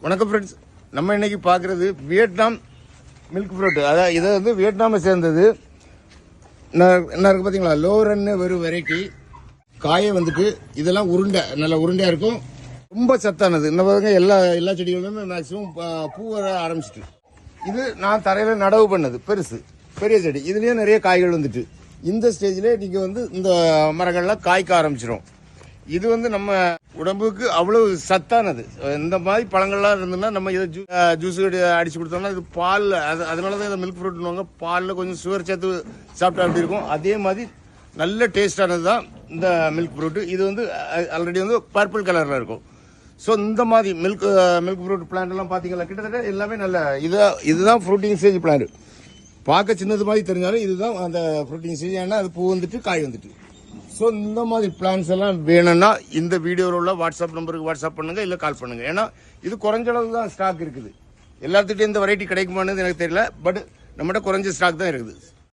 வணக்கம் ஃப்ரெண்ட்ஸ், நம்ம இன்னைக்கு பார்க்குறது வியட்நாம் மில்க் ஃப்ரூட். அதாவது இதை வந்து வியட்நாமை சேர்ந்தது. என்ன இருக்குது பார்த்தீங்களா, லோரன்னு ஒரு வெரைட்டி. காயை வந்துட்டு இதெல்லாம் உருண்டை, நல்ல உருண்டையாக இருக்கும், ரொம்ப சத்தானது. இந்த பாருங்க, எல்லா செடிகளுமே மேக்ஸிமம் பூ வர ஆரம்பிச்சிட்டு. இது நான் தரையில் நடவு பண்ணது, பெரிய செடி. இதுலேயும் நிறைய காய்கள் வந்துட்டு இந்த ஸ்டேஜில் நீங்கள் வந்து இந்த மரங்கள்லாம் காய்க்க ஆரம்பிச்சிடும். இது வந்து நம்ம உடம்புக்கு அவ்வளவு சத்தானது. இந்த மாதிரி பழங்கள்லாம் இருந்ததுன்னா நம்ம இதை ஜூஸ் அடிச்சு கொடுத்தோம்னா இது பால், அதனால தான் இதை மில்க் ஃப்ரூட்னுவாங்க. பாலில் கொஞ்சம் சுகர் சேர்த்து சாப்பிட்டா அப்படி இருக்கும். அதே மாதிரி நல்ல டேஸ்டானது தான் இந்த மில்க் ஃப்ரூட். இது வந்து ஆல்ரெடி வந்து பர்பிள் கலரில் இருக்கும். ஸோ இந்த மாதிரி மில்க் ஃப்ரூட் பிளான்ட் எல்லாம் பார்த்தீங்களா, கிட்டத்தட்ட எல்லாமே நல்ல இதுதான் ஃப்ரூட்டிங் ஸ்டேஜ் பிளான்ட். பார்க்க சின்னது மாதிரி தெரிஞ்சாலும் இதுதான் அந்த ஃப்ரூட்டிங் ஸ்டேஜ். ஏன்னா அது பூ வந்துட்டு காய் வந்துட்டு. ஸோ இந்த மாதிரி பிளான்ஸ் எல்லாம் வேணும்னா இந்த வீடியோவில் உள்ள வாட்ஸ்அப் நம்பருக்கு வாட்ஸ்அப் பண்ணுங்க, இல்லை கால் பண்ணுங்க. ஏன்னா இது குறைஞ்ச அளவு தான் ஸ்டாக் இருக்குது. எல்லாத்துக்கிட்டையும் இந்த வெரைட்டி கிடைக்குமான்னு எனக்கு தெரியல, பட் நம்மகிட்ட குறைஞ்ச ஸ்டாக் தான் இருக்குது.